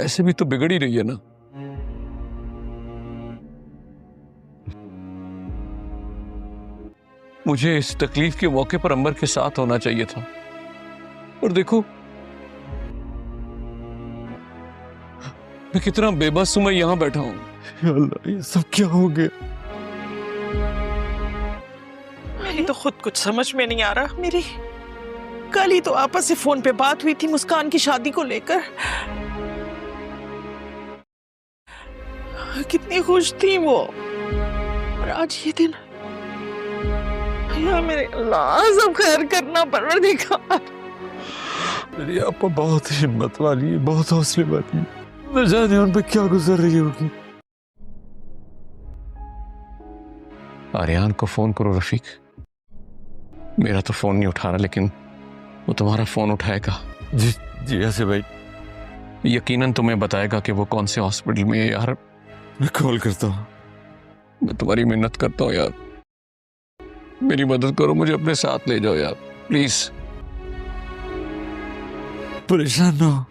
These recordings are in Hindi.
ऐसे भी तो बिगड़ ही रही है ना। मुझे इस तकलीफ के मौके पर अंबर के साथ होना चाहिए था, और देखो मैं कितना बेबस हूं, मैं यहां बैठा हूं। अल्लाह, ये सब क्या हो गया? मेरी तो खुद कुछ समझ में नहीं आ रहा। मेरी कल ही तो आपस से फोन पे बात हुई थी मुस्कान की शादी को लेकर। कितनी खुश थी वो, और आज ये दिन। या मेरे अल्लाह, सब खैर करना परवरदिगार। मेरी आपा बहुत हिम्मत वाली है, बहुत हौसले वाली है। न जाने उन पे क्या गुजर रही होगी। आर्यान को फोन करो रफीक। मेरा तो फोन नहीं उठा रहा, लेकिन वो तुम्हारा फोन उठाएगा। जी जी ऐसे भाई, यकीनन तुम्हें बताएगा कि वो कौन से हॉस्पिटल में है। यार मैं कॉल करता हूँ। मैं तुम्हारी मिन्नत करता हूँ यार, मेरी मदद करो, मुझे अपने साथ ले जाओ यार, प्लीज। परेशान ना हो।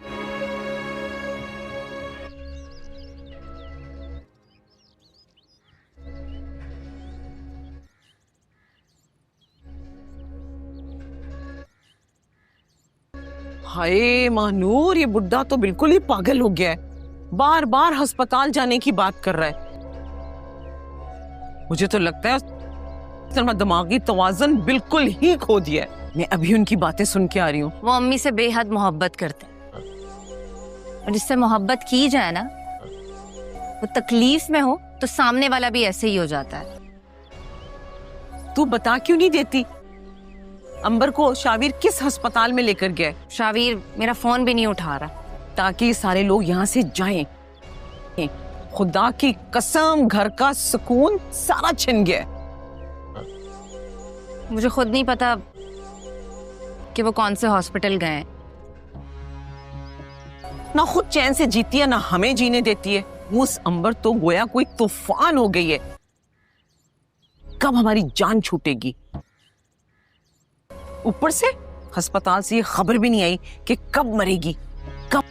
हाय मानूर, ये बुड्ढा तो बिल्कुल ही पागल हो गया है। बार बार अस्पताल जाने की बात कर रहा है। मुझे तो लगता है उसने दिमागी तवाज़ुन बिल्कुल ही खो दिया है। मैं अभी उनकी बातें सुन के आ रही हूँ। वो अम्मी से बेहद मोहब्बत करते हैं, और जिससे मोहब्बत की जाए ना, वो तकलीफ में हो तो सामने वाला भी ऐसे ही हो जाता है। तू बता क्यों नहीं देती अंबर को शावीर किस अस्पताल में लेकर गया? शावीर मेरा फोन भी नहीं उठा रहा। ताकि सारे लोग यहाँ से जाएं। खुदा की कसम, घर का सुकून सारा छिन गया। मुझे खुद नहीं पता कि वो कौन से हॉस्पिटल गए हैं। ना खुद चैन से जीती है, ना हमें जीने देती है। उस अंबर तो गोया कोई तूफान हो गई है। कब हमारी जान छूटेगी? ऊपर से अस्पताल से ये खबर भी नहीं आई कि कब मरेगी। कब?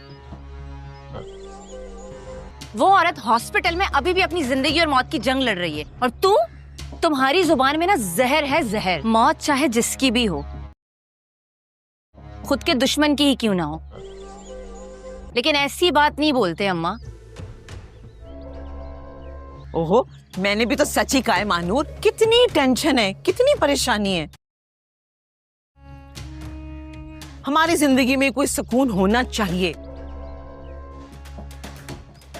वो औरत हॉस्पिटल में अभी भी अपनी जिंदगी और मौत की जंग लड़ रही है, और तुम्हारी जुबान में ना जहर है, जहर। मौत चाहे जिसकी भी हो, खुद के दुश्मन की ही क्यों ना हो, लेकिन ऐसी बात नहीं बोलते अम्मा। ओहो, मैंने भी तो सच ही कहा है मानूर। कितनी टेंशन है, कितनी परेशानी है। हमारी जिंदगी में कोई सुकून होना चाहिए।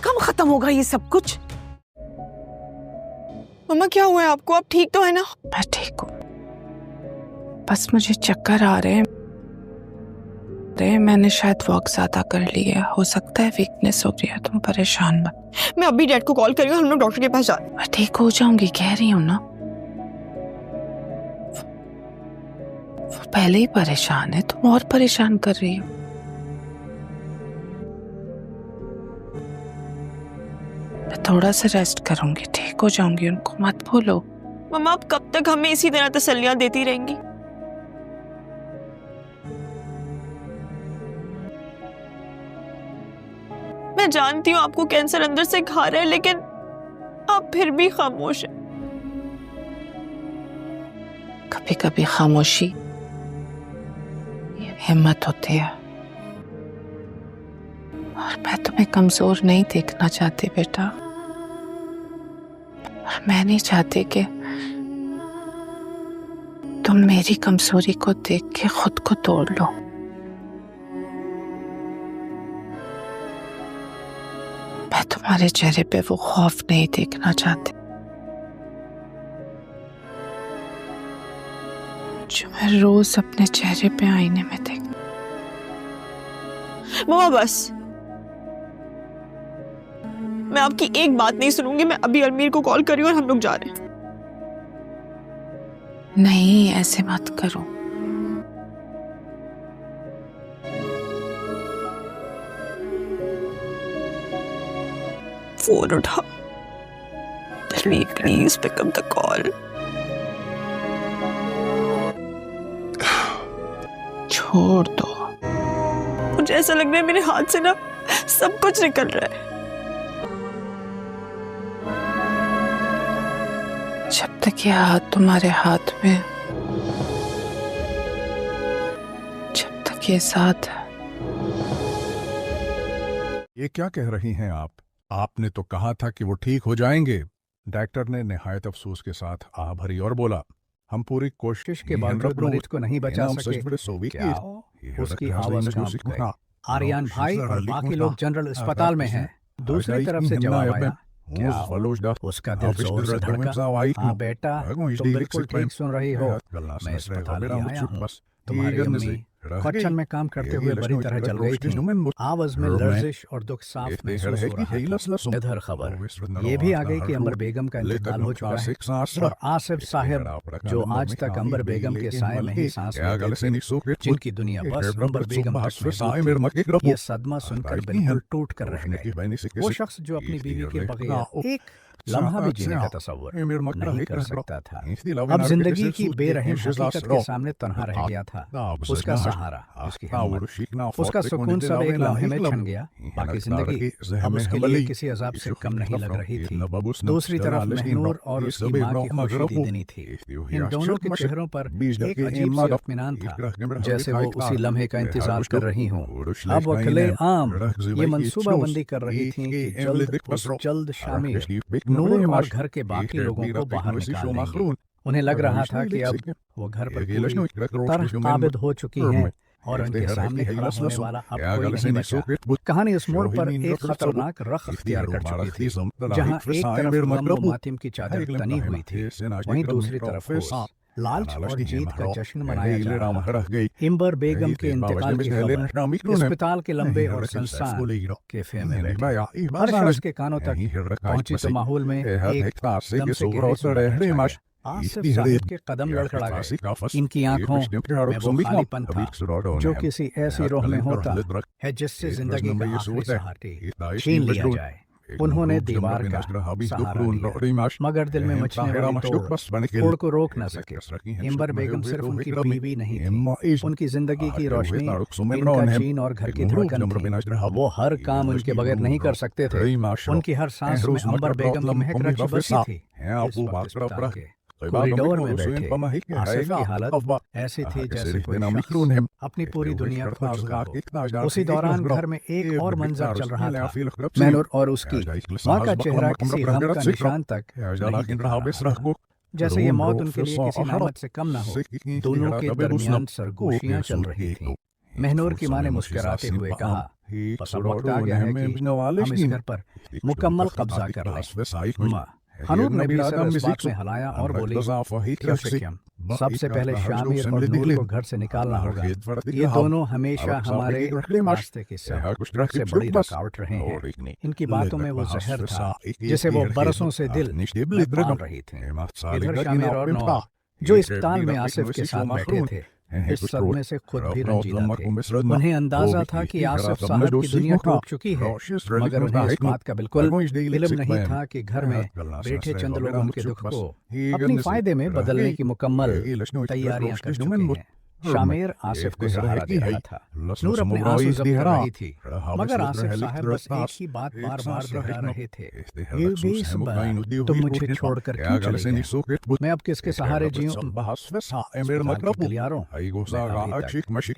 कब खत्म होगा ये सब कुछ? मम्मा क्या हुआ है आपको? आप ठीक तो है ना? मैं ठीक हूँ, बस मुझे चक्कर आ रहे हैं। मैंने शायद वॉक ज्यादा कर लिया, हो सकता है वीकनेस हो रही है। तुम परेशान मत। मैं अभी डैड को कॉल करी हूँ, हम लोग डॉक्टर के पास जा रहे हैं। मैं ठीक हो जाऊंगी, कह रही हूँ ना। वो पहले ही परेशान है, तुम और परेशान कर रही हो। मैं थोड़ा सा रेस्ट करूंगी, ठीक हो जाऊंगी। उनको मत भूलो। मम्मा आप कब तक हमें इसी तरह तसल्लियां देती रहेंगी? मैं जानती हूँ आपको कैंसर अंदर से खा रहा है, लेकिन आप फिर भी खामोश हैं। कभी कभी खामोशी ये हिम्मत होती है। और मैं तुम्हें कमजोर नहीं देखना चाहती बेटा, और मैं नहीं चाहती कि तुम मेरी कमजोरी को देख के खुद को तोड़ लो। मैं तुम्हारे चेहरे पे वो खौफ नहीं देखना चाहती जो मैं रोज अपने चेहरे पे आईने में देख। मम्मा बस, मैं आपकी एक बात नहीं सुनूंगी। मैं अभी अलमीर को कॉल करी और हम लोग जा रहे हैं। नहीं, ऐसे मत करो। फोन उठा। Almeer please pick up the call. छोड़ दो। मुझे ऐसा लग रहा है मेरे हाथ से ना सब कुछ निकल रहा है। जब तक ये हाथ तुम्हारे हाथ में, जब तक ये साथ है। ये क्या कह रही हैं आप? आपने तो कहा था कि वो ठीक हो जाएंगे। डॉक्टर ने निहायत अफसोस के साथ आह भरी और बोला, हम पूरी कोशिश के बावजूद मरीज को नहीं बचा सके। क्या उसकी आवाज कांप गई। आर्यन भाई और बाकी लोग जनरल अस्पताल में हैं। दूसरी तरफ से जवाब आया, क्या उसका दिल जोर से धड़का। हाँ बेटा, तुम बिल्कुल ठीक सुन रही हो। मैं अस्पताल में आया हूँ। तुम्हारी अम्मी क्वेश्चन में काम करते हुए बड़ी तरह जल गई थी। आवाज में लर्जिश और दुख साफ महसूस हो रहा था। इधर खबर ये भी आ गई कि अंबर बेगम का इंतकाल हो चुका है और आसिफ साहब, जो आज तक अंबर बेगम के साए में ही सांस लेते थे, जिनकी दुनिया बस अंबर बेगम तक में थी, ये सदमा सुनकर बिल्कुल टूट कर रह गए। वो शख्स जो अपनी बीवी के बगैर एक लम्हा भी जीने का तस्वर नहीं कर सकता था, अब जिंदगी की बेरहम हकीकत के सामने तन्हा रह गया था। उसका सहारा, उसकी हिम्मत, उसका सुकून सब एक लम्हे में छन गया। बाकी जिंदगी अब उसके लिए किसी अजाब से कम नहीं लग रही थी। दूसरी तरफ महनूर और उसकी माँ की खुशी देनी थी। इन दोनों के चेहरों पर एक अजीब सा इत्मीनान था, जैसे वो उसी लम्हे का इंतजार कर रही हूँ। अब वो खुलेआम ये मंसूबाबंदी कर रही थी कि जल्द शामिल नूर और घर के बाकी लोगों को बाहर निकाल देंगे। उन्हें लग रहा था कि अब वो घर पर पूरी तरह काबिज हो चुकी हैं और उनके सामने खड़ा होने वाला अब कोई नहीं बचा। कहानी इस मोड़ पर एक खतरनाक रख इख्तियार कर चुकी थी, जहां एक तरफ गम व मातम की चादर तनी हुई थी, वहीं दूसरी तरफ लालच और जीत का जश्न मनाया जा रहा। इंबर बेगम के इंतकाल की खबर अस्पताल के लंबे और सुनसान कैफे में बैठे हर शख्स के कानों तक पहुंची तो माहौल में एकदम से गहरी आसिफ साहब के कदम लड़खड़ा गए। इनकी आंखों में वो खालीपन था जो किसी ऐसी रोह में होता है जिससे जिंदगी का आखिरी सहारा छीन लिया जाए। उन्होंने दीवार का सहारा लिया, मगर दिल में मचने वाली तोड़ को रोक न सके। इंबर बेगम सिर्फ उनकी बीवी नहीं थी, उनकी जिंदगी की रोशनी, इनका चीन और घर की धड़कन थी। वो हर काम उनके बगैर नहीं कर सकते थे। उनकी हर सांस में अंबर बेगम की महक रची बसी थी। इस वक्त अस्पताल के कॉरिडोर में बैठे आसिफ की हालत ऐसी थी जैसे कोई शख्स अपनी पूरी दुनिया खो चुका हो। उसी दौरान घर में एक और मंजर चल रहा था। मैनूर और उसकी माँ का चेहरा किसी गम का निशान तक नहीं दिख रहा था, जैसे ये मौत उनके लिए किसी नेमत से कम न हो। दोनों के दरमियान सरगोशियां चल रही थी। महनूर की माँ ने मुस्कुराते हुए कहा, बस अब वक्त आ गया है कि हम इस घर पर मुकम्मल कब्जा कर लें। माँ हनूर ने भी सर इस बात में हिलाया और बोली, सबसे पहले शामिर और नूर को घर से निकालना होगा। ये दोनों हमेशा हमारे रास्ते के सबसे बड़ी रुकावट रहे हैं। इनकी बातों में वो जहर था जिसे वो बरसों से दिल में पाल रही थी। इधर शामिर और नूर जो इस ताल में आसिफ के साथ बैठे थे, इस सदमे से खुद भी रंजीदा थे। उन्हें अंदाजा था कि आसिफ साहब की दुनिया टूट चुकी है, मगर उन्हें इस बात का बिल्कुल इल्म नहीं था कि घर में बैठे चंद लोग उनके दुख को अपनी फायदे में बदलने की मुकम्मल तैयारियां कर चुके हैं। शामिर आसिफ को सहारा दे रहा था, नूर अपने आंसू जब्त कर रही थी, मगर आसिफ साहब बस एक ही बात बार बार दोहरा रहे थे, ये बेसबर तुम मुझे छोड़कर क्यों चले गए? मैं अब किसके सहारे जीऊं?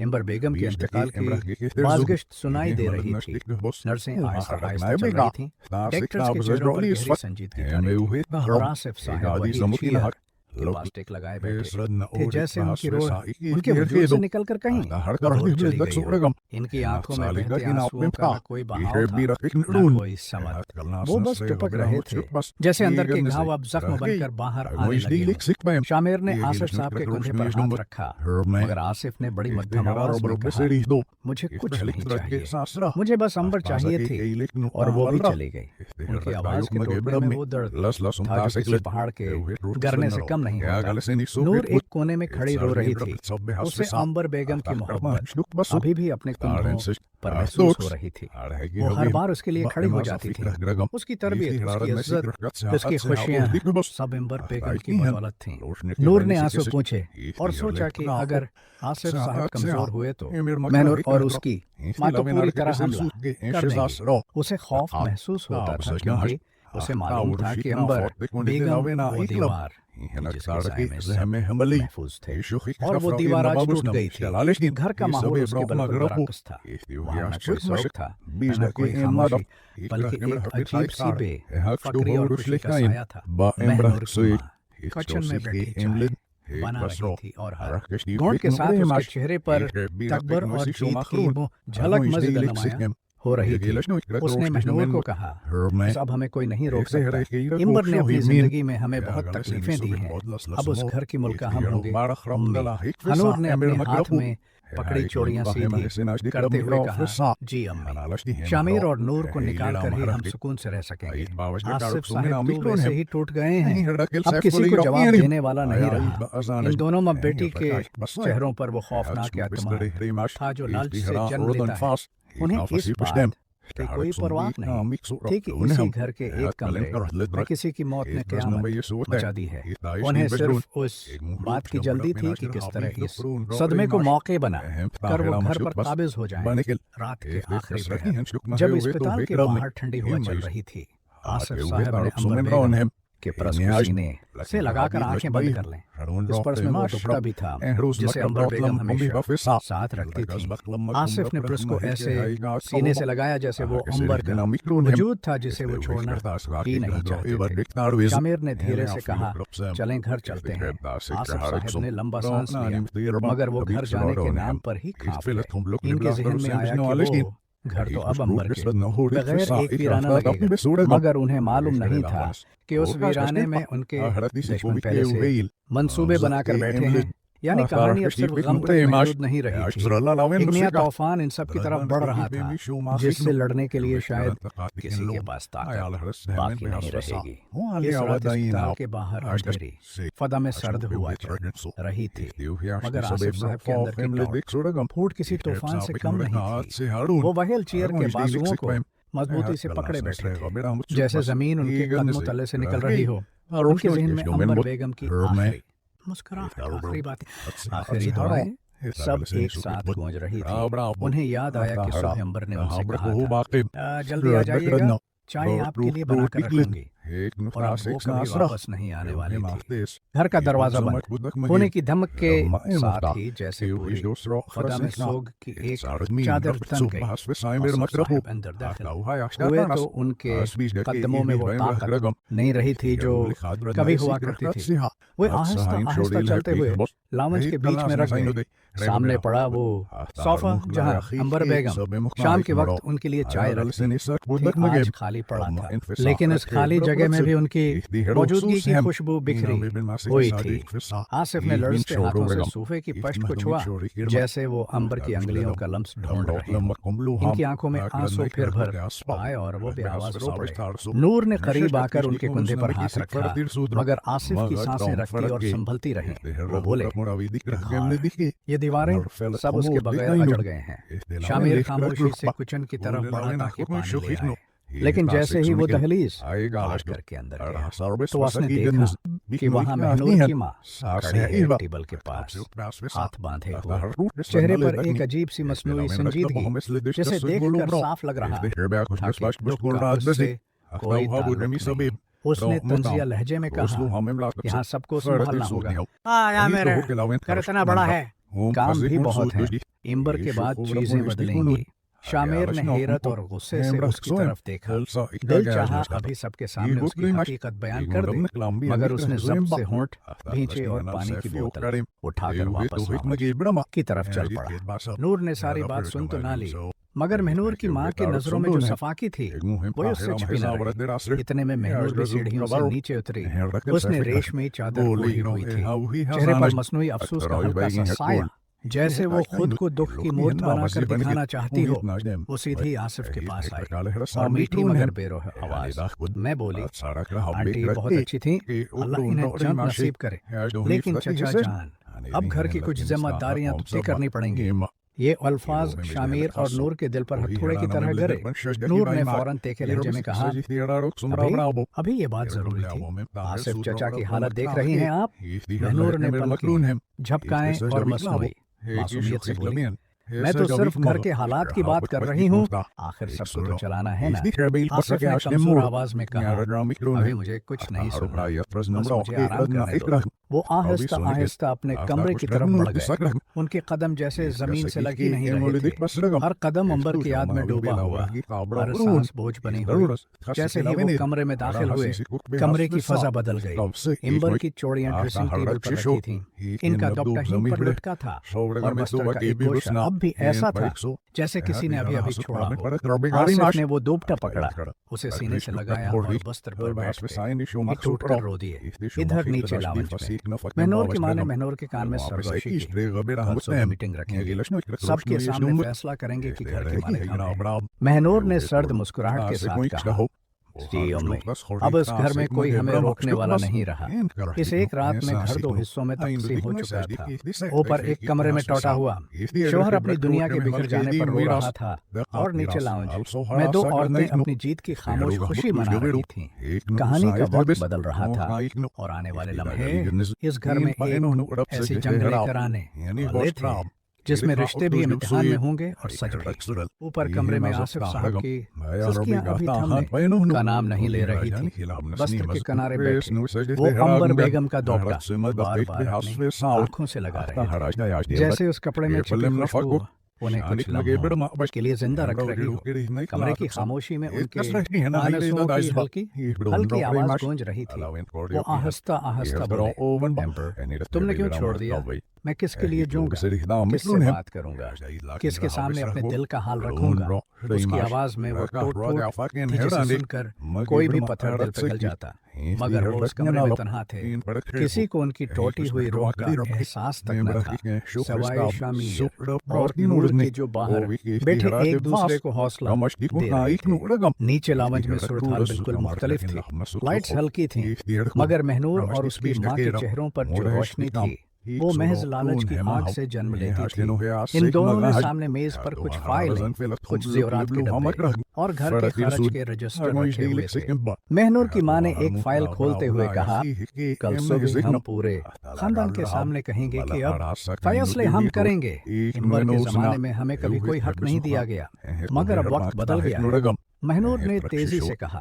इंबर बेगम के इंतकाल की बाज़गिश्त सुनाई दे रही थी। नर्सें आहिस्ता आहिस्ता चल रही थीं, डॉक्टर्स के चेहरों पर गहरी संजीदगी थी और आसिफ साहब वही शीला के प्लास्टिक लगाए बैठे थे, जैसे उनकी रूह उनके वजूद से निकलकर कहीं और चली गई हो। इनकी आंखों में बहते आंसुओं का कोई बहाव था, न कोई समझ। वो बस टपक रहे थे, जैसे अंदर के घाव अब जख्म बनकर बाहर आने लगे। शामिर ने आसिफ साहब के कंधे पर हाथ रखा, मगर आसिफ ने बड़ी मध्यम आवाज में कहा, मुझे कुछ नहीं चाहिए, मुझे बस अंबर चाहिए थी, और वो भी चली गई। उनकी आवाज के टोटने में वो दर्द था जो किसी पहाड़ के गिरने से कम नहीं होता। नूर एक कोने में खड़ी रो रही थी। उसे अंबर बेगम की मोहब्बत अभी भी अपने कुंधों पर महसूस हो रही थी। वो हर बार उसके लिए खड़ी हो जाती थी। उसकी तरबियत, उसकी इज्जत, उसकी खुशियां सब अंबर बेगम की बदौलत थीं। नूर ने आंसू पूछे और सोचा कि अगर आसिफ साहब कमजोर हुए तो मैनूर और उसकी माँ तो पूरी तरह हमला कर देंगी। उसे खौफ महसूस होता था क्योंकि उसे मालूम था कि अंबर बेगम वो दीवार महफूज थे और वो दीवार आज टूट गई थी। घर का माहौल उसके बल पर बरअक्स था। वहाँ न कोई शौक था, न कोई खामोशी, बल्कि एक अजीब सी बेफक्री और खुशी का साया था। महनूर की माँ किचन में बैठी चाय बना रही थी और हर घूंट के साथ उसके चेहरे पर तकबर और जीत की वो झलक मज़ीद नुमायां हो रही थी। उसने महनूर को कहा, अब हमें कोई नहीं रोक सकता। इंबर ने अपनी जिंदगी में हमें बहुत तकलीफें दी हैं। अब उस घर की मुल्का हम होंगे। हनूर ने अपने हाथ में पकड़ी चोड़ियां सीधी करते हुए कहा, जी अम्मी, शामिर और नूर को निकाल कर ही हम सुकून से रह सकेंगे। आसिफ साहब तो वैसे ही टूट गए हैं, अब किसी को जवाब देने वाला नहीं रहा। इन दोनों माँ बेटी के चेहरों पर वो खौफनाक एतमाद था जो लालच से जन्म लेता है। उन्हें इस बात की कोई परवाह नहीं थी कि इसी घर के एक कमरे में किसी की मौत ने क़यामत मचा दी है। उन्हें सिर्फ उस बात की जल्दी थी कि किस तरह इस सदमे को मौके बना कर वो घर पर काबिज हो जाए। रात के आखिरी पहर जब अस्पताल के बाहर ठंडी हवा चल रही थी, आसिफ साहब ने अंबर बेगम के परस को सीने से लगाकर आंखें बंद कर लें। इस पर्स में वो दुपट्टा भी था जिसे अंबर बेगम हमेशा साथ रखती थी। आसिफ ने पर्स को ऐसे सीने से लगाया जैसे वो अंबर का वजूद था जिसे वो छोड़ना ही नहीं चाहते थे। शामिर ने धीरे से कहा, चलें घर चलते हैं। आसिफ साहब ने लंबा सांस लिया, मगर वो घर जाने के नाम पर ही कांप गए। इनके जहन में आया कि वो घर तो अब अंबर के बगैर एक वीराना लगेगा, मगर उन्हें मालूम नहीं था कि उस वीराने में उनके दुश्मन पहले से मंसूबे बनाकर बैठे हैं। यानी कहानी अब सिर्फ गम तक महदूद नहीं रही थी। एक नया तूफान इन सब की तरफ बढ़ रहा था जिससे लड़ने के लिए शायद किसी के पास ताकत बाकी नहीं रहेगी। इस रात अस्पताल के बाहर अंधेरी फदा में सर्द हुआ चल रही थी, मगर आसिफ साहब के अंदर की टौट फूट किसी तूफान से कम नहीं थी। वो व्हील चेयर के बाजुओं को मजबूती से पकड़े बैठे थे, जैसे जमीन उनके कदमों तले से निकल रही हो। उनके जहन में अंबर बेगम की आखिरी मुस्कुराहट, आखिरी बातें, आखिरी दुआएं सब एक साथ गूंज रही थी। उन्हें याद आया कि सुबह अंबर ने उनसे कहा था, जल्दी आ जाइएगा, चाय आपके लिए बना कर रखूंगी। और अब वो कभी वापस नहीं आने वाली थी। घर का दरवाजा बंद होने की धमक के साथ ही जैसे पूरी फदा में सोग की एक चादर तन गई। अंदर दाखिल हुए तो उनके कदमों में वो ताकत नहीं रही थी जो कभी हुआ करती थी। वे आहिस्ता आहिस्ता चलते हुए लाउंज के बीच में रख गए। सामने पड़ा वो सोफा जहाँ अंबर बेगम शाम के वक्त उनके लिए चाय रखती, आज खाली पड़ा था। लेकिन इस खाली जगह में भी उनकी मौजूदगी की खुशबू बिखरी हुई थी। आसिफ ने लड़ते हाथों से सोफे की पश्त को छुआ जैसे वो अंबर की अंगुलियों का लम्स ढूंढ रहे। इनकी आंखों में आंसू फिर भर आए और वो बेआवाज रो पड़े। नूर ने करीब आकर उनके कंधे पर हाथ रखा, मगर आसिफ की सांसें रखती और संभलती रहीं। वो बोले, ये दीवारें सब उसके बगैर अजड़ गए हैं। शामिर खामोशी से किचन की तरफ बढ़ा ताकि पानी ले आए। लेकिन जैसे ही वो दहलीज पार करके अंदर गया तो उसने देखा कि वहाँ महनूर की माँ खड़ी है टेबल के पास, हाथ बांधे हुए, चेहरे पर एक अजीब सी मसनूई संजीदगी जिसे देखकर साफ लग रहा था कोई। उसने तंजिया लहजे में कहा, यहाँ सबको संभालना होगा, घर इतना बड़ा है, काम भी बहुत है, इंबर के बाद चीजें बदलेंगी। शामिर ने हैरत और गुस्से से उसकी तरफ देखा। दिल चाहा अभी सबके सामने उसकी हकीकत बयान कर दे, मगर उसने जब्त से होंठ भींचे और पानी की बोतल उठाकर वापस की तरफ चल पड़ा। नूर ने सारी बात सुन तो ना ली, मगर महनूर की माँ की नजरों में जो सफाकी थी वो उससे छिपी न रही। इतने में महनूर भी सीढ़ियों से नीचे उतरी। उसने रेशमी चादर ओढ़ी हुई थी, चेहरे पर मसनूई अफसोस का हल्का सा साया जैसे वो खुद को दुख की मूर्त बनाकर दिखाना चाहती हो, वो सीधी आसिफ के पास आई और मीठी मगर बेरोह आवाज मैं बोली, आंटी बहुत अच्छी थी, अल्लाह इन्हें जन्नत नसीब करे, लेकिन चचा जान अब घर की कुछ जिम्मेदारियां तय करनी पड़ेंगी। ये अल्फाज शामिर और नूर के दिल पर हथौड़े की तरह गरे। नूर ने फौरन तीखे लहजे में कहा, अभी ये बात जरूरी थी, आसिफ चचा की हालत देख रही हैं आप? नूर ने पलकें झपकाएं और मासूमियत से बोली, मैं तो सिर्फ घर के हालात की बात कर रही हूँ, आखिर सबको तो चलाना है ना। आसिफ ने कमजोर आवाज में कहा, अभी मुझे कुछ नहीं सुनना, बस मुझे आराम करने दो। वो आहिस्ता आहिस्ता अपने कमरे की तरफ बढ़ गए। उनके कदम जैसे जमीन से लगी नहीं रहे थे, हर कदम अंबर की याद में डूबा हुआ, हर सांस बोझ बनी हुई। जैसे ही वो कमरे में दाखिल हुए, कमरे की फजा बदल गई। इंबर की चौड़ियां ड्रेसिंग टेबल पर रखी थीं, इनका दुपट्टा ही पर लटका था और बस्तर का एक गोशा अब भी ऐसा था जैसे किसी ने अभी अभी छोड़ा हो। आसिफ ने वो दुपट्टा पकड़ा, उसे सीने से लगाया और बस्तर पर बैठ गए। टूटकर रो दिए। इधर नीचे लाउंज में महनूर की मां ने महनूर के कान में सरगोशी की। मीटिंग रखेंगे, सबके सामने फैसला करेंगे कि घर के मालिक। महनूर ने सर्द मुस्कुराहट के साथ कहा, जी अम्मी, अब इस घर में कोई हमें रोकने वाला नहीं रहा। इस एक रात में घर दो हिस्सों में तकसीम हो चुका था। ऊपर एक कमरे में टूटा हुआ शोहर अपनी दुनिया के बिखर जाने पर रो रहा था और नीचे लाउंज में दो औरतें अपनी जीत की खामोश खुशी मना रही थीं। कहानी का वक्त बदल रहा था और आने वाले लम्हे इस घर में एक ऐसी जंग लेकर आने वाले थे जिसमें रिश्ते भी इम्तिहान में होंगे और सच भी। ऊपर कमरे में आसिफ साहब की सिसकियां अभी थमने का नाम नहीं ले रही थी। बस्तर के किनारे बैठी वो अंबर बेगम का दोपटा बार-बार अपनी आंखों से लगा रहे थे, जैसे उस कपड़े में छिपी खुशबू उन्हें कुछ लम्हों के लिए जिंदा रख रही हो। कमरे की खामोशी में उनके आनसुओं की हल्की आवाज गूंज रही थी। वो आहिस्ता आहिस्ता बोले, तुमने क्यों छोड़ दिया? मैं किसके लिए जूंगा, किससे बात करूंगा, किसके सामने अपने दिल का हाल रखूंगा? उसकी आवाज में वो टूट-फूट थी जिसे सुनकर कोई भी पत्थर दिल पिघल जाता। मगर वो उस कमरे में तन्हा थे, किसी को उनकी टूटी हुई रूह का एहसास तक न था, सवाए शामिर और नूर के जो बाहर बैठे एक दूसरे को हौसला दे रहे थे। नीचे लावंज में सूरत हाल बिल्कुल मुख्तलिफ थी। लाइट्स हल्की थी, मगर महनूर और उसकी माँ के चेहरों पर जो रोशनी थी वो महज लालच की आग से जन्म लेती थी। इन दोनों ने सामने मेज पर कुछ फाइलें, कुछ ज़ेवरात के डब्बे और घर के खर्च के रजिस्टर रखे हुए थे। महनूर की माँ ने एक फाइल खोलते हुए कहा, कल सुबह हम पूरे खानदान के सामने कहेंगे कि अब फैसले हम करेंगे। इंबर के जमाने में हमें कभी कोई हक नहीं दिया गया, मगर अब वक्त बदल गया है। महनूर ने तेजी से कहा,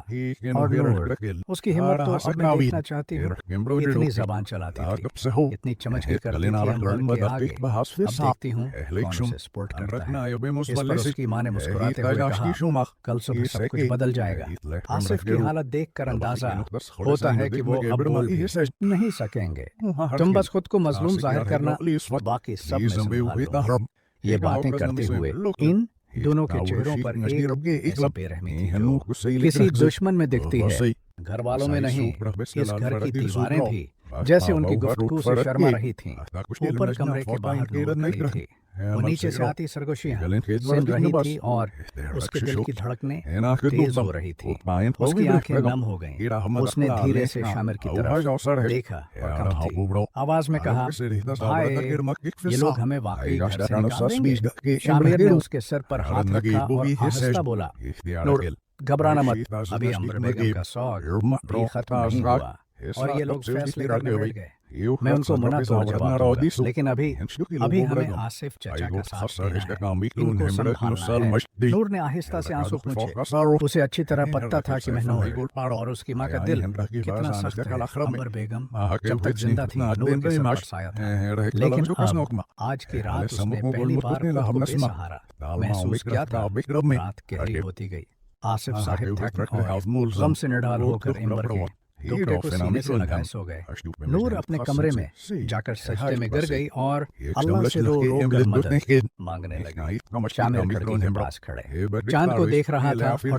और नूर, उसकी हिम्मत तो अब मैं देखना चाहती हूँ। इतनी जबान चलाती थी, इतनी चमच के करती थी अंबर के आगे। अब देखती हूँ कौन उसे सपोर्ट करता है। इस पर उसकी माँ ने मुस्कुराते हुए कहा, कल सुबह सब कुछ बदल जाएगा। आसिफ की हालत देखकर अंदाजा होता है कि वो अब बोल भी नहीं सकेंगे। तुम बस खुद को मजलूम जाहिर करना, बाकी सब मैं संभाल लूंगा। ये बातें करते हुए इन दोनों के चेहरों पर एक ऐसी बेरहमी थी किसी दुश्मन में दिखती है, घर वालों में नहीं। इस घर की दीवारें भी जैसे उनकी गुफ्तगू से शर्मा रही थीं। ऊपर कमरे के बाहर नूर खड़ी थी, वो नीचे से आती सरगोशियां सुन रही थी और उसके दिल की धड़कनें तेज हो रही थी। उसकी आंखें नम हो गईं। उसने धीरे से शामिर की तरफ देखा और कम थी आवाज में कहा, भाई, ये लोग हमें वाकई घर से निकाल देंगे। शामिर ने उसके सर पर हाथ रखा और आहिस्ता बोला, नूर, घबराना मत, अभी अंबर बेगम का शौक भी खत्म नहीं हुआ और ये लोग फैसले करने बैठ गए। मैं उनको मना तोड़ जवाब दूंगा, लेकिन अभी हमें आसिफ चचा का साथ देना है, इनको संभालना है। नूर ने आहिस्ता से आंसू पोंछे। उसे अच्छी तरह पता था कि महनूर और उसकी माँ का दिल कितना सख्त है। अंबर बेगम जब तक जिंदा थी नूर के सर पर साया था, लेकिन अब आज की रात उसने पहली बार खुद को बेसहारा महसूस किया था। रात गहरी होती गई। आसिफ साहिब थक और गम से निढाल होकर इंबर के टुकड़े को सीने से लगाए सो गए। नूर अपने कमरे में जाकर सजदे में गिर गई और अल्लाह से रो रो कर मदद मांगने लगी। शामिर खिड़की के पास खड़े चांद को देख रहा था और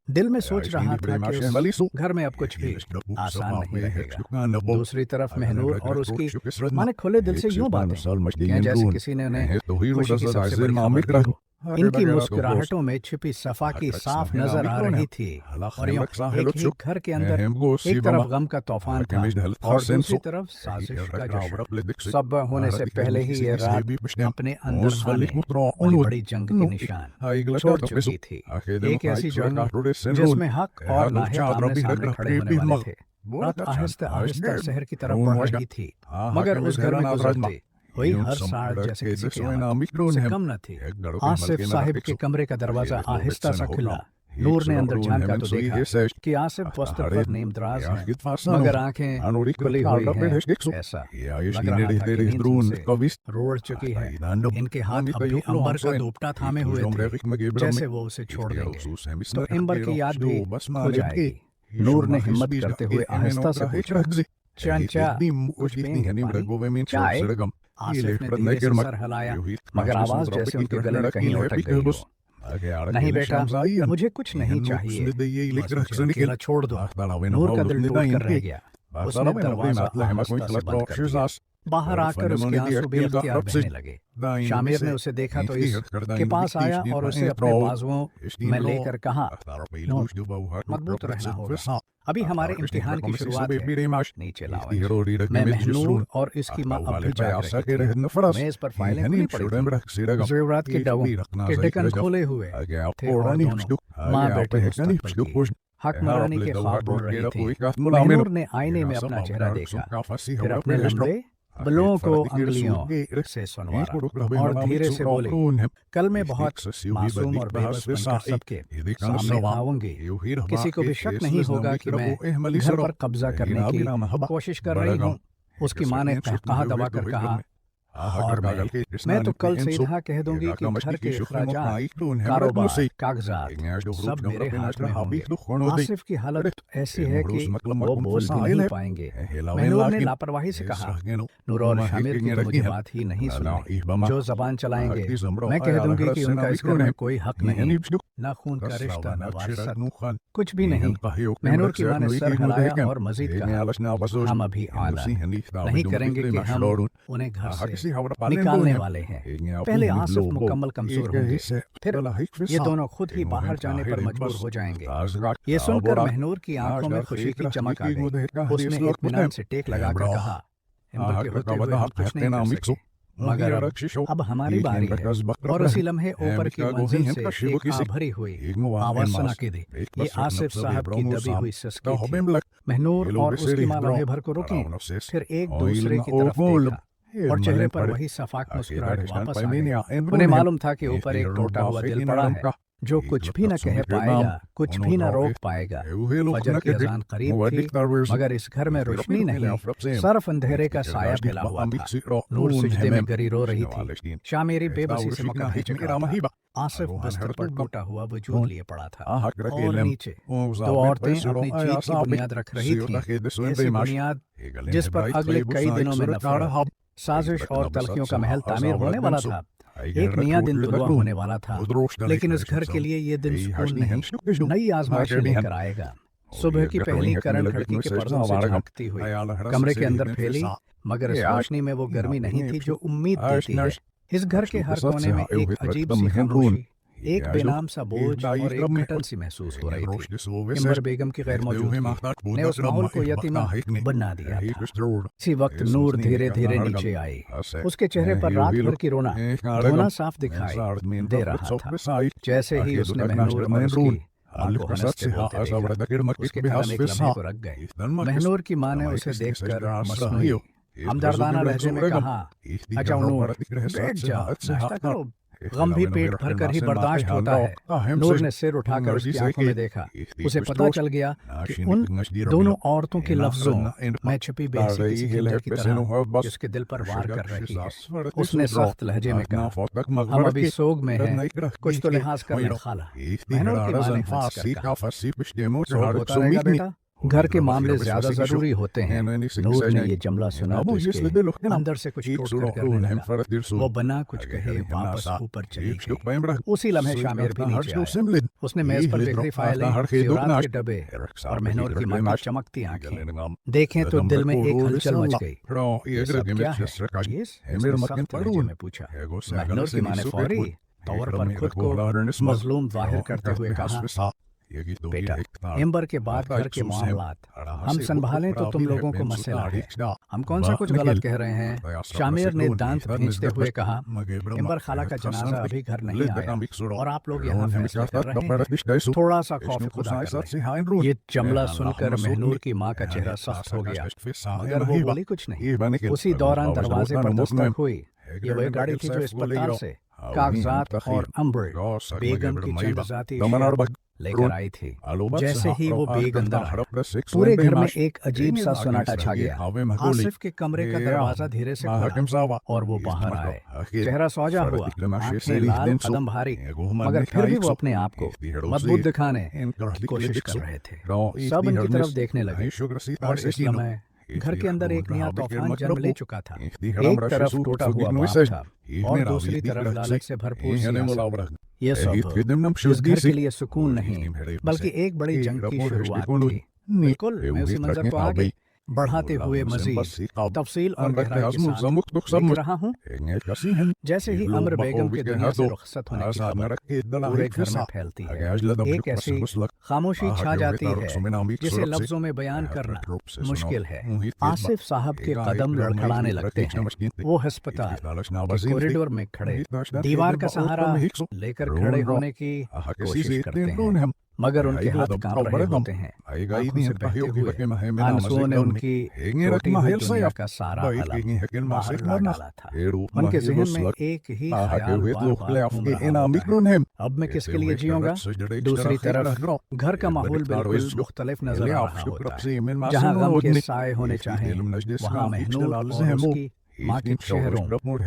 दिल में सोच रहा था कि उस घर में अब कुछ भी आसान नहीं रहेगा। दूसरी तरफ महनूर और उसकी माने खुले दिल से यूं बातें कि जैसे किसी ने उन्हें खुशी की सबसे बड़ी खबर दी हो। इनकी मुस्कुराहटों में छिपी सफा की साफ नजर आ रही थी और एक ही घर के अंदर एक तरफ गम का तूफान था और दूसरी तरफ साजिश का जश्न। सब होने से पहले ही ये रात अपने अंदर आने बड़ी जंग के निशान छोड़ चुकी थी। एक ऐसी जंग जिसमें हक और नाहक आमने सामने खड़े होने वाले थे। रात आहिस्ता आहिस्ता शहर की तरफ बढ़ रही थी मगर उस घर में गुजरते हुई हर सांड जैसे किसी की आमद से कम न थी। आसिफ साहिब के कमरे का दरवाजा आहिस्ता सा खुला। नूर ने अंदर झांका तो देखा कि आसिफ वस्त्र पर नीमदराज है मगर आंखें खुली हुई हैं। ऐसा रोड़ चुकी है। इनके हाथ अब भी अंबर का दुपट्टा थामे हुए थे जैसे वो उसे छोड़ देंगे तो अंबर की याद भी खो जाएगी। नूर ने हिम्मत करते हुए आहिस्ता से पूछा, चाचा कुछ पिएंगे? चाय? आसिफ ने धीरे से सर हिलाया मगर आवाज जैसे उनके गले में कहीं लटक गई हो। नहीं बेटा, मुझे कुछ नहीं चाहिए, बस मुझे अकेला छोड़ दो। नूर का दिल टूट कर रह गया। उसने दरवाजा आहिस्ता से बंद कर दिया। बाहर आकर उसके आंसू बेअख्तियार बहने लगे। शामिर ने उसे देखा तो इसके पास आया और उसे अपने बाजुओं में लेकर कहा, मजबूत रहना होगा, अभी हमारे इम्तिहान की शुरुआत है। नीचे लाओ। मैं महनूर और इसकी माँ अब भी जाग रही थी। मेज पर फाइलें खुली पड़ी थी। ज़ेवरात के डब्बों के ढक्कन खोले हुए थे और दोनों माँ बेटे मुस्तकबिल की हकमरानी के ख्वाब बुन रही थी। महनूर ने आईने में अपना चेहरा देखा, फिर अपने लंबे बलों को अंगुलियों से सुनवारा और धीरे से बोले, कल मैं बहुत मासूम और बेबस बनकर सबके सामने आऊंगी। किसी को भी शक नहीं होगा कि मैं घर पर कब्जा करने की कोशिश कर रही हूँ। उसकी माँ ने कहा दबा कर कहा, और मैं तो कल सीधा कह दूंगी कि घर के अखराजात, कारोबार, कागजात सब मेरे हाथ में होंगे। आसिफ की हालत ऐसी है कि वो बोल भी नहीं पाएंगे। महनूर ने लापरवाही से कहा, नूर और शामिर की तो मुझे बात ही नहीं सुनी। जो जबान चलाएंगे मैं कह दूंगी कि उनका इस घर में कोई हक नहीं, न खून का रिश्ता न वारिसत, कुछ भी नहीं। महनूर की माँ ने सर हिलाया और मजीद कहा, हम अभी आला नहीं करेंगे कि हम उन्हें घर से निकालने वाले हैं। पहले आसिफ मुकम्मल कमजोर होंगे, फिर ये दोनों खुद ही बाहर जाने पर मजबूर हो जाएंगे। ये सुनकर महनूर की आंखों में खुशी की चमक आ गई। उसने इत्मीनान से टेक लगाकर कहा, इम्बर के होते हुए हम कुछ नहीं कर सके, मगर अब हमारी बारी है। और उसी लम्हे ऊपर की मंजिल से एक भरी हुई आवाज सुना के दी। ये आसिफ साहब की दबी हुई सिसकी थी। महनूर और उसकी माँ लम्हे भर को रुकी, फिर एक दूसरे की तरफ देखा और चेहरे पर वही सफाक मुस्कुराहट वापस आ गई। उन्हें मालूम था कि ऊपर एक टूटा हुआ दिल पड़ा है जो कुछ भी न कह पाएगा, कुछ भी न रोक पाएगा। फजर की अजान करीब थी मगर इस घर में रोशनी नहीं, सरफ अंधेरे का साया फैला हुआ था। नूर सिजदे में गिरी रो रही थी। शामिरी बेबसी से मक्का भेज चुका था। आसिफ बिस्तर पर टूटा हुआ वजूद लिए पड़ा था और नीचे दो औरतें अपनी जीत की बुनियाद रख रही थी, ऐसी बुनियाद जिस पर अगले कई दिनों में नफरत, साजिश और तलखियों का महल तामीर होने वाला था। एक नया दिन तुलवा होने वाला था, लेकिन इस घर के लिए ये दिन सुकून नहीं, नई आजमाइश लेकर आएगा। सुबह की पहली करण खिड़की के पर्दों से झांकती हुई कमरे के अंदर फैली, मगर इस रोशनी में वो गर्मी नहीं थी जो उम्मीद देती है। इस घर के हर कोने में एक अजीब सी खामोशी, एक बेनाम सा बोझ और एक घटन सी महसूस हो रही थी। इमर बेगम की गैर मौजूदगी ने उस माहौल को यतीमा बना दिया था। इसी वक्त नूर धीरे धीरे नीचे आई। उसके चेहरे पर रात भर की रोना साफ दिखाई दे रहा था। जैसे ही उसने महनूर और उसकी आंखों हंसते बोलते देखा, उसके कदम एक लम्हे को रख गए। महनूर की माँ ने उसे देखकर मसनूई हमदर्दाना लहजे में कहा, अच्छा नूर बैठ जा, नाश्ता करो, गम भी पेट भर कर ही बर्दाश्त होता है। नूर ने सिर उठाकर उसकी आंखों में देखा। उसे पता चल गया कि उन दोनों औरतों के लफ्जों में छिपी बेइज्जती किसी खंजर की तरह जिसके दिल पर वार कर रही है। उसने सख्त लहजे में कहा, हम अभी सोग में हैं, कुछ तो लिहाज कर ले खाला। महनूर की माँ ने हंसकर कहा, सोग होता रहेगा बेटा, घर के मामले ज्यादा जरूरी होते हैं। नूर ने ये जुमला सुना तो इसके अंदर से कुछ टूट कर कहने लगा। वो बना कुछ कहे वापस ऊपर चली गई। उसी लम्हे शामिर भी नीचे आया। उसने मेज पर बिखरी फाइलें, ज़ेवरात के डब्बे और महनूर की मां की चमकती आंखें देखें तो दिल में एक हलचल मच गई। ये सब क्या है? उसने सख्त लहजे में पूछा। महनूर की मां ने फौरी तौर पर खुद को मजलूम जाहिर करते हुए कहा, बेटा, एम्बर के बाद घर के मामलात हम संभालें तो तुम लोगों को मसला है। हम कौन सा कुछ गलत कह रहे हैं? शामिर ने दांत खींचते हुए कहा, एम्बर खाला का जनाजा अभी घर नहीं आया और आप लोग यहाँ फैसला कर रहे हैं। थोड़ा सा खौफ खुदा कर। ये जुमला सुनकर महनूर की माँ का चेहरा सख्त हो गया, मगर वो बोली कुछ नहीं। उसी दौरान दरवाजे पर दस्तक हुई। ये वही गाड़ी थी जो अस्पताल से कागजात और अम्बर बेगम की चंद जाती लेकर आई थी। जैसे ही वो बेग अंदर आया, पूरे घर में एक अजीब सा सन्नाटा छा गया। आसिफ के कमरे का दरवाजा धीरे से खुला और वो बाहर आए। चेहरा सौजा हुआ, आंखें लाल, कदम भारी, मगर फिर भी वो अपने आप को मजबूत दिखाने की कोशिश कर रहे थे। सब इनकी तरफ देखने लगे और इस लम्हे घर के अंदर एक नया तूफान जन्म ले चुका था। एक तरफ टूटा हुआ बाप था और दूसरी तरफ लालच से भरपूर सियासत। ये सब इस घर के लिए सुकून नहीं बल्कि एक बड़ी जंग की शुरुआत थी। बिल्कुल, मैं उसी मंजर को आगे बढ़ाते हुए मजीद तफसील और गहराई के साथ लिख रहा हूँ। जैसे ही अमर बेगम के दुनिया से रुखसत होने की खबर पूरे घर में फैलती है, एक ऐसी खामोशी छा जाती है जिसे लफ्जों में बयान करना मुश्किल है। आसिफ साहब के कदम लड़खड़ाने लगते हैं। वो अस्पताल के कॉरिडोर में खड़े दीवार का सहारा लेकर खड़े होने की कोशिश करते हैं, मगर उनके हाथ कांप रहे होते हैं। आंखों से बहते हुए आंसुओं ने उनकी टूटी हुई दुनिया का सारा अलम बाहर ला डाला था। उनके ज़हन में एक ही ख्याल बार-बार घूम रहा है, अब मैं किसके लिए जीऊंगा? दूसरी तरफ घर का माहौल बिल्कुल मुख्तलिफ नजर आ रहा होता है। जहाँ गम के साए होने चाहिए, वहाँ महनूर और उसकी माँ के चेहरों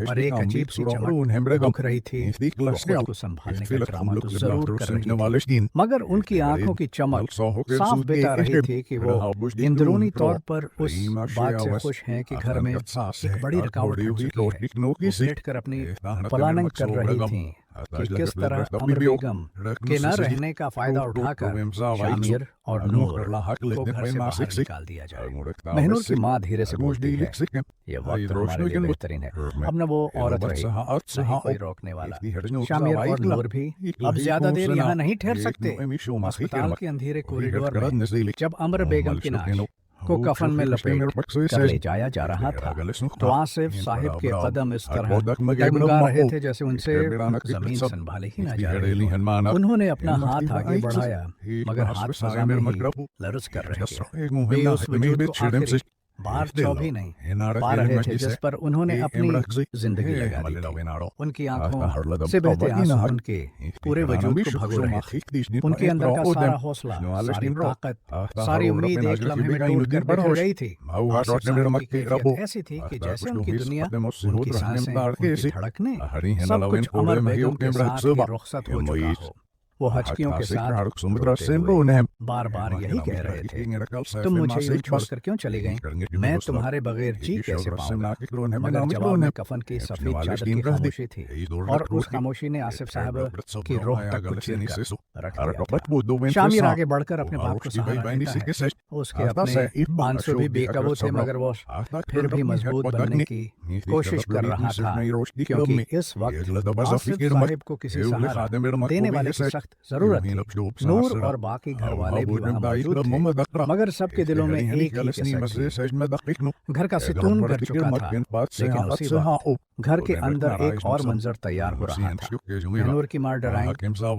और एक अजीब सी चमक उठ रही थी। वो खुद को संभालने का ड्रामा तो जरूर कर रही थी, मगर उनकी आंखों की चमक साफ बता रही थी कि वो अंदरूनी तौर पर उस बात से खुश हैं कि घर में एक बड़ी रुकावट बैठ कर अपनी प्लानिंग कर रही थी कि किस तरह अमर बेगम के न रहने का फायदा उठाकर शामिर और नूर को घर से बाहर निकाल दिया जाए। महनूर की माँ धीरे से बोलती है, ये वक्त हमारे लिए बेहतरीन है। अब न वो औरत रही, न ही कोई रोकने वाला। शामिर और नूर भी अब ज्यादा देर यहाँ नहीं ठहर सकते। अस्पताल के अंधेरे कॉरिडोर में जब अमर बेगम की नाश को कफन में लपेट कर ले जाया जा रहा था तो आसिफ साहिब के कदम इस तरह डगमगा रहे थे जैसे उनसे जमीन संभाले ही न जा रही। उन्होंने अपना हाथ आगे बढ़ाया, मगर हाथ सजा में ही लरज कर रहे थे। वे उस वजूद को आखिरी बार भी नहीं पा रहे थे जिस पर उन्होंने अपनी जिंदगी लगा दी थी। उनकी आंखों से बहते आंसू उनके पूरे वजूद को भगो रहे थे। उनके अंदर का सारा हौसला, सारी ताकत, सारी उम्मीद एक लम्हे में टूटकर बिखर गई थी। ऐसी थी कि जैसे उनकी दुनिया, उनकी सांसें, उनकी धड़कने, सब कुछ अमर बेगम के साथ ही रुखसत हो चुका हो। वो हचकियों के साथ बार बार यही कह रहे थे, तुम मुझे यूं छोड़कर क्यों चली गई? मैं तुम्हारे बगैर जी कैसे पाऊंगा? मगर जवाब में कफन की सफेद चादर की खामोशी थी और उस खामोशी ने आसिफ साहब की रूह तक को चीर कर रख दिया। शामिर आगे बढ़कर अपने बाप को सहारा देता है। उसके अपने आंसू भी बेकाबू थे, मगर वो फिर भी मजबूत बनने की कोशिश कर रहा था, क्योंकि इस वक्त आसिफ साहिब को किसी सहारा देने वाले की सख्त जरूरत थी। नूर और बाकी घर वाले भी वहाँ मौजूद थे, मगर सबके दिलों में एक ही कसक थी। घर का सितून गिर चुका था, लेकिन उसी वक्त घर के अंदर एक और मंजर तैयार हो रहा था। नूर की माँ डराई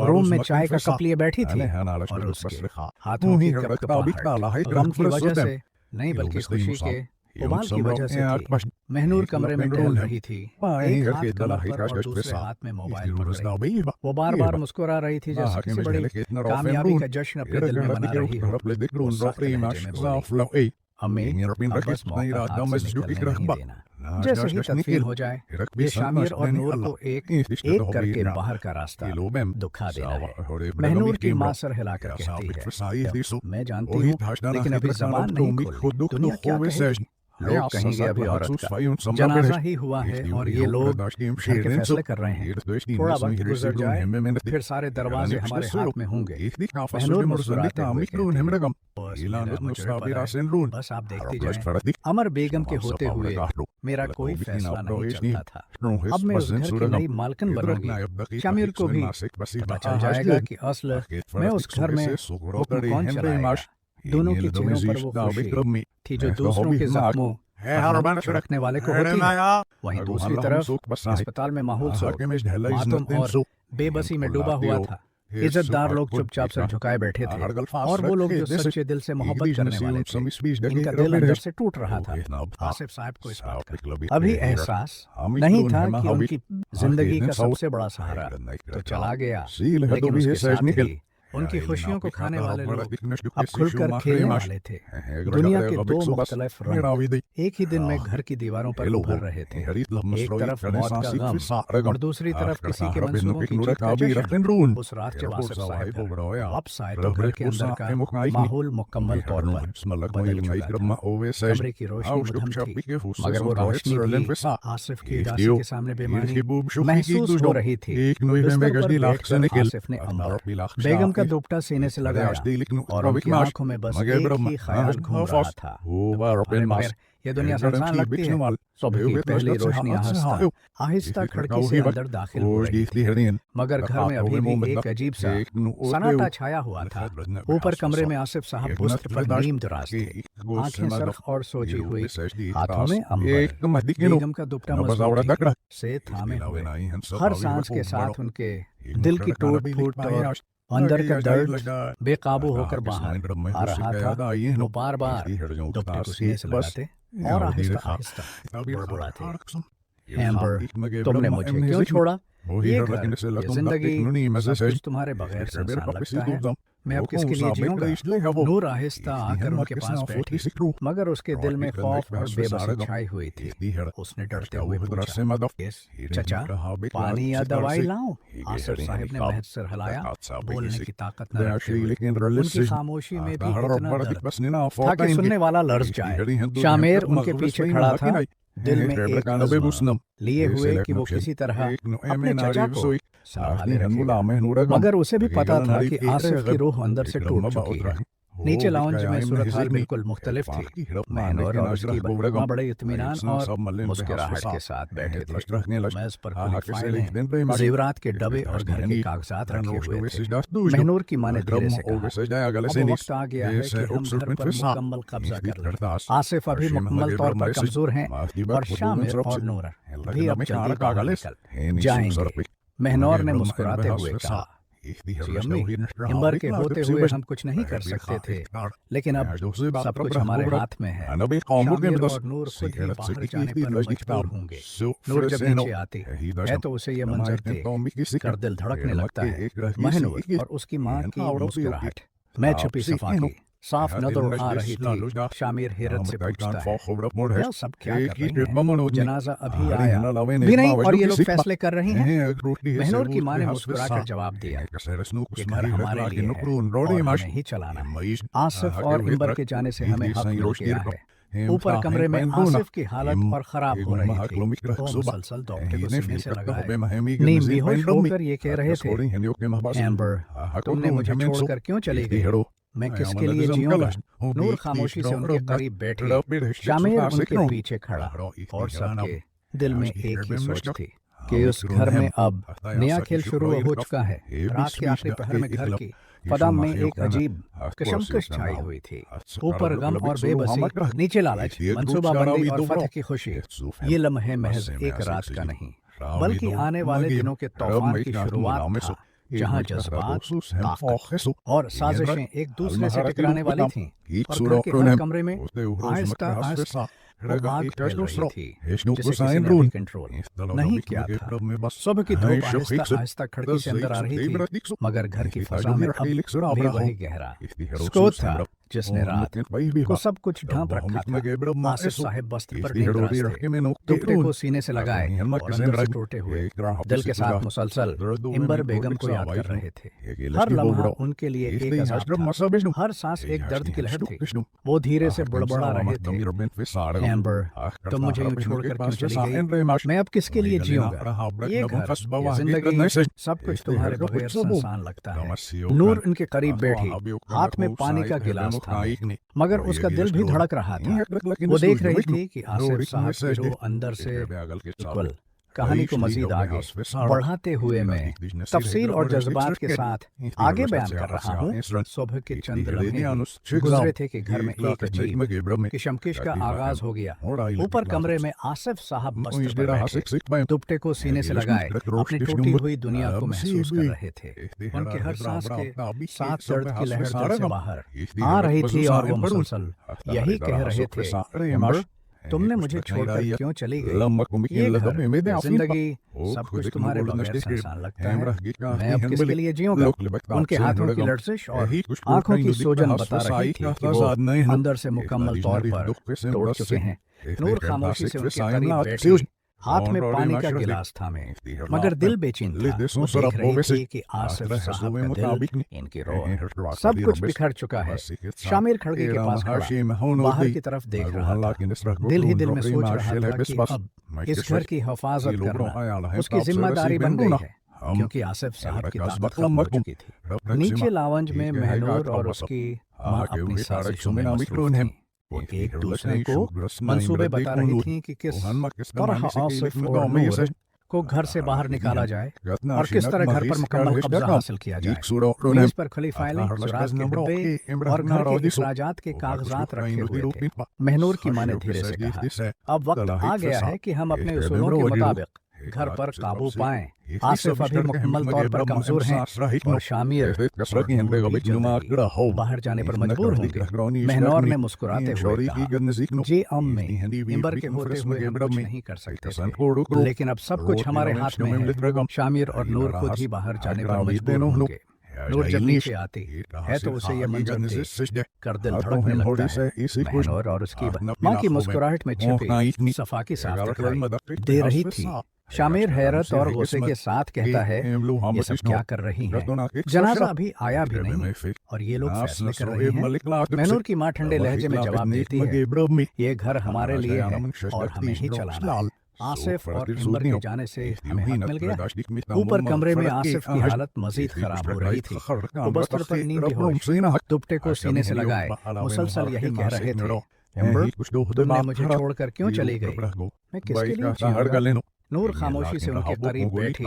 रूम में चाय का कप लिए बैठी थी और उसके हाथों की कपकपाहट गम की वजह से नहीं बल्कि खुशी के उबाल की वजह से थी। महनूर कमरे में टहल रही थी, एक हाथ कमर पर और दूसरे हाथ में मोबाइल पकड़े। वो बार बार मुस्कुरा रही थी जैसे किसी बड़ी कामयाबी का जश्न अपने दिल में मना रही हो। अम्मी अब बस मौका हाथ से निकलने नहीं देना। जैसे ही तदफीन हो जाए ये शामिर और नूर को एक एक करके बाहर का रास्ता दिखा देना है। महनूर की माँ सर हिलाकर कहती है, मैं जानती हूँ लेकिन अभी जबान नहीं खोली, दुनिया क्या कहेगी? लोग कहेंगे अभी औरत का जनाजा ही हुआ है और ये लोग घर के फैसले कर रहे हैं। थोड़ा वक्त गुजर जाए फिर सारे दरवाजे हमारे हाथ में होंगे। महनूर मुस्कुराते हुए कहती है, बस आप देखती जाएं। अमर बेगम के होते हुए मेरा कोई फैसला नहीं चलता था। अब मैं उस घर की नई मालकिन बनूंगी। शामिर को भी पता चल जाएगा कि असल मैं उस घर में हुक्म कौन चलाएगा। दोनों के चेहरों पर वो खुशी थी जो दूसरों के जख्मों रखने वाले को होती है। वहीं दूसरी तरफ अस्पताल में माहौल मातम और बेबसी में डूबा हुआ था। इज्जतदार लोग चुपचाप सर झुकाए बैठे थे और वो लोग जो सच्चे दिल से मोहब्बत करने वाले थे, इनका दिल अंदर से टूट रहा था। आसिफ साहब को इस बात का अभी एहसास नहीं था कि उनकी जिंदगी का सबसे बड़ा सहारा तो चला गया, लेकिन उसके साथ ही उनकी खुशियों को खाने वाले लोग अब खुलकर खेलने वाले थे। दुनिया के दो मुख्तलिफ रंग एक ही दिन में घर की दीवारों पर उभर रहे थे। एक तरफ मौत का गम और दूसरी तरफ किसी के मंसूबों की जीत का जश्न। उस रात जब आसिफ साहब वापस आए तो घर के अंदर का माहौल मुकम्मल तौर पर बदल चुका था। कमरे की रोशनी मध्यम थी, मगर वो रोशनी भी आसिफ की उदासी के सामने बेमानी महसूस हो रही थी। बिस्तर पर बैठकर आसिफ ने अंबर बेगम का दुपट्टा सीने से लगाया और उनकी आंखों में बस एक ही ख्याल घूम रहा था, अरे ये दुनिया सुनसान लगती है। सुबह की पहली रोशनी आहिस्ता खिड़की से अंदर दाखिल हो रही थी, मगर घर में अभी भी एक अजीब सा सन्नाटा छाया हुआ था। ऊपर कमरे में आसिफ साहब बिस्तर पर नीम दराज थे, आंखें सरख और सोची हुई, हाथों में अंबर। बेगम का दुपट्टा मजबूती से थामे हुए, हर सांस के साथ उनके दिल की टूट फूट और अंदर का दर्द बेकाबू होकर बाहर आ रहा था। वो बार बार दुपट्टे को सीने से लगाते और आहिस्ता आहिस्ता बुड़बुड़ाते, एम्बर तुमने मुझे क्यों छोड़ा? ये घर, ये जिंदगी सब कुछ तुम्हारे बगैर सुनसान लगता है। मैं अब किसके लिए जीऊंगा? नूर आहिस्ता आकर उनके पास बैठी, मगर उसके दिल में खौफ और बेबसी छाई हुई थी। उसने डरते हुए पूछा, चचा पानी या दवाई लाऊं? आसिफ साहब ने महज सर हिलाया, बोलने की ताकत न रखते हुए। उनकी खामोशी में भी इतना दर्द था कि सुनने वाला लर्ज जाए। शामिर उनके पीछे खड़ा था, दिल में एक अज़्म लिए हुए कि वो किसी तरह अपने चचा को संभाले रखे, मगर उसे भी पता था कि आसिफ की रूह अंदर से टूट चुकी है। नीचे लाउंज में सूरत हाल बिल्कुल मुख्तलिफ थी। महनूर और उसकी बहू बड़े इत्मीनान और मुस्कुराहट के साथ बैठे थे। मेज पर खुली फाइलें, जेवरात के डब्बे और घर के कागजात रखे हुए थे। महनूर की मां ने धीरे से कहा, अब वक्त आ गया है कि हम घर पर मुकम्मल कब्जा कर लें। आसिफ अभी मुकम्मल तौर पर कमजोर हैं और शामिर और नूर भी अब जल्दी बाहर निकल जाएंगे। महनूर ने मुस्कुराते हुए कहा, इम्बर के होते हुए हम कुछ नहीं कर सकते थे, लेकिन अब सब कुछ हमारे हाथ में है। शामिर और नूर खुद ही बाहर जाने पर मजबूर होंगे। नूर जब नीचे आती है तो उसे ये मंजर देख कर दिल धड़कने लगता है। महनूर और उसकी माँ की मुस्कुराहट मैं छुपी सफा की साफ नजर आ रही थी। शामिर हैरत से पूछता है, यह सब क्या कर रही हैं? जनाजा अभी आया भी नहीं और ये लोग फैसले कर रहे हैं। महनूर की मां ने मुस्कुराकर जवाब दिया, ये घर हमारे लिए है और हमें ही चलाना है। आसिफ और इम्बर के जाने से हमें हक मिल गया है। ऊपर कमरे में आसिफ की हालत और खराब हो रही थी। वो मुसलसल डॉक्टर को सीने से लगाए नीम बेहोश होकर ये कह रहे थे, एम्बर तुमने मुझे छोड़कर क्यों चली गई? मैं किसके लिए जीऊंगा? नूर खामोशी से उनके करीब बैठे, शामिर उनके पीछे खड़ा और सबके दिल में एक ही सोच थी कि उस घर में अब नया खेल शुरू हो चुका है। रात के आखिरी पहर में घर की फदा में एक अजीब कशमकश छाई हुई थी। ऊपर गम और बेबसी, नीचे लालच, मंसूबाबंदी और फतह की खुशी। ये लम्हे महज एक रात का नहीं बल्कि आने वाले दिनों के तूफान की शुरुआत था, जहाँ जज्बात, ताकत और साजिशें एक दूसरे से टकराने वाली थीं और घर के हर कमरे में आहिस्ता आहिस्ता आग फैल रही थी, जिसे किसी ने भी कंट्रोल नहीं किया था। सुबह की धूप आहिस्ता आहिस्ता खिड़की से अंदर आ रही थी, मगर घर की फजा में अब भी वही गहरा सुकूत था जिसने रात को सब कुछ ढांप रखा था। आसिफ साहब वस्त्र पर नींद राज थे, दुपट्टे को सीने से लगाए और अंदर से टूटे हुए दिल के साथ मुसलसल इंबर बेगम को याद कर रहे थे। हर लम्हा उनके लिए एक अजाब था, हर सांस एक दर्द की लहर थी। वो धीरे से बुड़बुड़ा रहे थे, एम्बर तुम मुझे यूं छोड़कर क्यों चली गई? मैं अब किसके लिए जीऊंगा? ये घर, ये जिंदगी, सब कुछ तुम्हारे बगैर सुनसान लगता है। नूर उनके करीब बैठी, हाथ में पानी का गिलास था, मगर उसका दिल भी धड़क रहा था। वो देख रही थी कि आसिफ साहब की रूह अंदर से कुल कहानी को मजीद आगे बढ़ाते हुए मैं तफसील और जज्बात के साथ आगे बयान कर रहा हूँ। सुबह के चंद लम्हे गुजरे थे कि घर में एक अजीब किशमकिश का आगाज हो गया। ऊपर कमरे में आसिफ साहब बस्तर पर बैठे, दुपट्टे को सीने से लगाए अपनी टूटी हुई दुनिया को महसूस कर रहे थे। उनके हर सांस के साथ दर्द की लहर दिल से बाहर आ रही थी और वो मुसलसल यही कह रहे थे, तुमने मुझे छोड़कर क्यों चली गई? ये घर, जिंदगी, सब कुछ तुम्हारे बगैर सुनसान लगता है। मैं अब किसके लिए जीऊंगा? उनके हाथों की लर्जिश और आंखों की सोजन बता रही थी कि वो अंदर से मुकम्मल तौर पर तोड़ चुके हैं। नूर खामोशी से उनके करीब बैठी, हाथ में पानी का गिलास थामे, मगर दिल बेचैन था। वो देख रही थी कि आसिफ साहब का दिल, इनकी रोह, सब कुछ बिखर चुका है। शामिर खड़गे के पास खड़ा बाहर की तरफ देख रहा था। दिल ही दिल में सोच रहा था कि अब इस घर की हिफाजत करना उसकी जिम्मेदारी बन गई है, क्योंकि आसिफ साहब की ताकत खत्म हो चुकी थी। नीचे लावंज में महनूर और उसकी माँ अपनी साजिशों में मसरूफ थीं। वो एक दूसरे को मंसूबे बता रही थीं कि किस तरह आसिफ और नूर को घर से बाहर निकाला जाए और किस तरह घर पर मुकम्मल कब्जा हासिल किया जाए। मेज पर खुली फाइलें, सुराग के डब्बे और घर के इखराजात के कागजात रखे हुए थे। महनूर की मां ने धीरे से कहा, अब वक्त आ गया है कि हम अपने उसूलों के मुताबिक घर पर काबू पाएं। आसिफ अभी मुकम्मल तौर पर कमजोर हैं और शामिर बाहर जाने पर मजबूर होंगे। महनूर ने मुस्कुराते हुए कहा, जी अम्मी, इंबर के होते हुए हम कुछ नहीं कर सकते थे, लेकिन अब सब कुछ हमारे हाथ में है। शामिर और नूर खुद ही बाहर जाने पर मजबूर होंगे। नूर जब नीचे आती है तो उसे यह मंजर देख कर दिल धड़कने लगता है। महनूर और उसकी माँ की मुस्कुराहट में छिपी सफा की साफ दिखाई दे रही थी। शामिर हैरत और गुस्से के साथ कहता है, ये सब क्या कर रही हैं? जनाजा अभी आया भी नहीं और ये लोग फैसले कर रहे हैं। महनूर की माँ ठंडे लहजे में जवाब देती है, ये घर हमारे लिए है और हमें ही चलाना है। आसिफ और इंबर के जाने से हमें हक मिल गया। ऊपर कमरे में आसिफ की हालत मजीद खराब हो रही थी। वो बस्तर पर नींद बेहोश, दुपट्टे को सीने से लगाए मुसलसल यही कह रहे थे, इंबर तुमने मुझे छोड़कर क्यों चली गई? मैं किसके लिए जीऊंगा? नूर खामोशी से उनके करीब बैठी,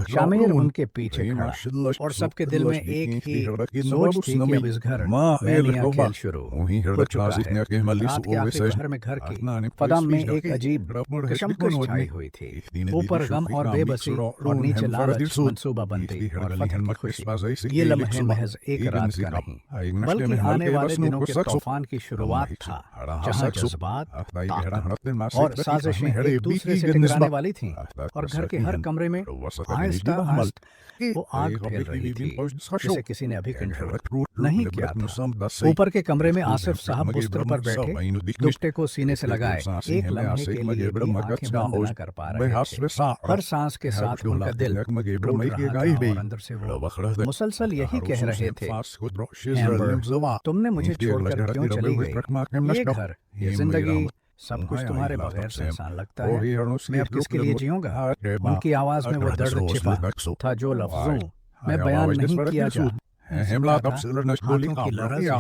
शामिर उनके पीछे खड़ा और सबके दिल में एक ही सोच थी कि अब इस घर में नया खेल शुरू हो चुका है। रात के आखिरी घर में घर की फदम में एक अजीब कशमकश छाई हुई थी। ऊपर गम और बेबसी और नीचे लालच, मंसूबाबंदी और फतह की खुशी। ये लम्हे महज एक रात का नहीं, बल्कि आने वाले दिनों के तूफान की शुरुआत था, जहां जज्बात, ताकत और साजिशें एक दूसरे से टकराने वाली थीं और घर के हर कमरे में आहिस्ता आहिस्ता वो आग फैल रही थी, जिसे किसी ने अभी कंट्रोल नहीं किया था। ऊपर के कमरे में आसिफ साहब बिस्तर पर बैठे, दुपट्टे को सीने से लगाए एक लम्हे के लिए भी आंखें बंद न कर पा रहे थे। हर सांस के साथ उनका दिल टूट रहा था और अंदर से वो मुसलसल यही कह रहे थे, एम्बर तुमने मुझे छोड़कर क्यों चली गई? ये घर, ये जिंदगी, सब कुछ तुम्हारे बगैर सुनसान लगता है। मैं अब किसके लिए जीऊंगा? उनकी आवाज में वो दर्द छिपा था जो लफ्जों में बयान नहीं किया जा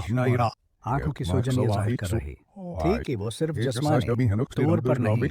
सकता। आंखों की सूजन ये जाहिर कर रही थी कि वो सिर्फ जिस्मानी तौर पर नहीं